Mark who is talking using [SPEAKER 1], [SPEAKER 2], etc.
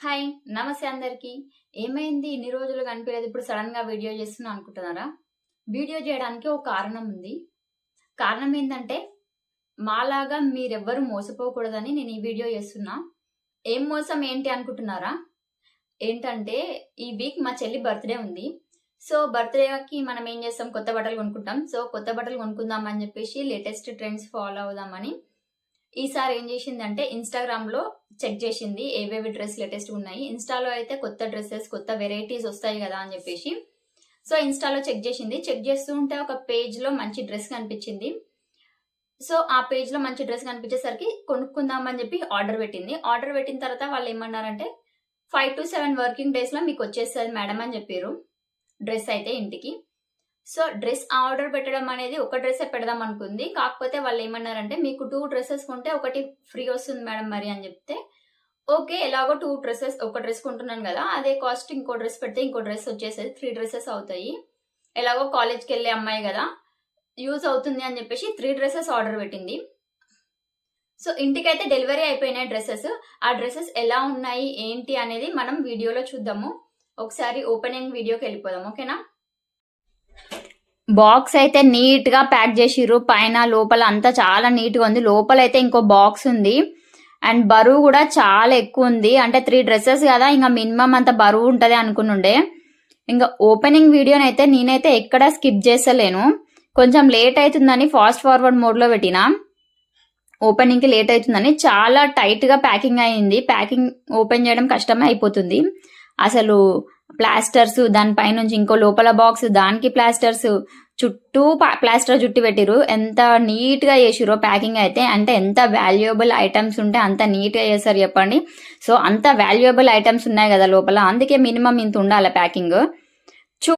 [SPEAKER 1] Hi నమస్తే అందరికి. ఏమైంది ఇన్ని రోజులు కనిపించలేదు, ఇప్పుడు సడన్ గా వీడియో చేస్తున్నా అనుకుంటున్నారా? వీడియో చేయడానికి ఒక కారణం ఉంది. కారణం ఏంటంటే మాలాగా మీరెవ్వరు మోసపోకూడదని నేను ఈ వీడియో చేస్తున్నా. ఏం మోసం ఏంటి అనుకుంటున్నారా? ఏంటంటే ఈ వీక్ మా చెల్లి బర్త్డే ఉంది. సో బర్త్డేకి మనం ఏం చేస్తాం, కొత్త బట్టలు కొనుక్కుంటాం. సో కొత్త బట్టలు కొనుక్కుందాం అని చెప్పేసి లేటెస్ట్ ట్రెండ్స్ ఫాలో అవుదామని ఈసారి ఏం చేసిందంటే ఇన్స్టాగ్రామ్ లో చెక్ చేసింది ఏవేవి డ్రెస్ లేటెస్ట్ ఉన్నాయి. ఇన్స్టాలో అయితే కొత్త డ్రెస్సెస్ కొత్త వెరైటీస్ వస్తాయి కదా అని చెప్పేసి సో ఇన్స్టాలో చెక్ చేసింది. చెక్ చేస్తూ ఉంటే ఒక పేజ్ లో మంచి డ్రెస్ కనిపించింది. సో ఆ పేజ్ లో మంచి డ్రెస్ కనిపించేసరికి కొనుక్కుందామని చెప్పి ఆర్డర్ పెట్టింది. ఆర్డర్ పెట్టిన తర్వాత వాళ్ళు ఏమన్నారంటే 5 to 7 వర్కింగ్ డేస్ లో మీకు వచ్చేస్తుంది మేడం అని చెప్పారు డ్రెస్ అయితే ఇంటికి. సో డ్రెస్ ఆర్డర్ పెట్టడం అనేది ఒక డ్రెస్సే పెడదాం అనుకుంది. కాకపోతే వాళ్ళు ఏమన్నారంటే మీకు 2 డ్రెస్సెస్ కొంటే ఒకటి ఫ్రీ వస్తుంది మేడం మరి అని చెప్తే, ఓకే ఎలాగో 2 డ్రెస్సెస్ ఒక డ్రెస్ కొంటున్నాను కదా, అదే కాస్ట్ ఇంకో డ్రెస్ పెడితే ఇంకో డ్రెస్ వచ్చేసేది, 3 డ్రెస్సెస్ అవుతాయి, ఎలాగో కాలేజ్కి వెళ్ళే అమ్మాయి కదా యూజ్ అవుతుంది అని చెప్పేసి 3 డ్రెస్సెస్ ఆర్డర్ పెట్టింది. సో ఇంటికైతే డెలివరీ అయిపోయినాయి డ్రెస్సెస్. ఆ డ్రెస్సెస్ ఎలా ఉన్నాయి ఏంటి అనేది మనం వీడియోలో చూద్దాము. ఒకసారి ఓపెనింగ్ వీడియోకి వెళ్ళిపోదాం, ఓకేనా? బాక్స్ అయితే నీట్ గా ప్యాక్ చేసిర్రు. పైన లోపల అంతా చాలా నీట్ గా ఉంది. లోపల అయితే ఇంకో బాక్స్ ఉంది అండ్ బరువు కూడా చాలా ఎక్కువ ఉంది. అంటే 3 డ్రెస్సెస్ కదా, ఇంకా మినిమం అంత బరువు ఉంటది అనుకునుండే. ఇంకా ఓపెనింగ్ వీడియోనైతే నేనైతే ఎక్కడ స్కిప్ చేస్తలేను. కొంచెం లేట్ అవుతుందని ఫాస్ట్ ఫార్వర్డ్ మోడ్ లో పెట్టిన. ఓపెనింగ్ కి లేట్ అవుతుందని చాలా టైట్ గా ప్యాకింగ్ అయింది. ప్యాకింగ్ ఓపెన్ చేయడం కష్టమే అయిపోతుంది. అసలు ప్లాస్టర్స్, దానిపై నుంచి ఇంకో లోపల బాక్స్, దానికి ప్లాస్టర్స్, చుట్టూ ప్లాస్టర్ చుట్టి పెట్టిరు. ఎంత నీట్ గా చేసిరో ప్యాకింగ్ అయితే. అంటే ఎంత వాల్యుయబుల్ ఐటమ్స్ ఉంటే అంత నీట్ గా చేస్తారు చెప్పండి. సో అంత వాల్యుయబుల్ ఐటమ్స్ ఉన్నాయి కదా లోపల, అందుకే మినిమం ఇంత ఉండాలి ప్యాకింగ్.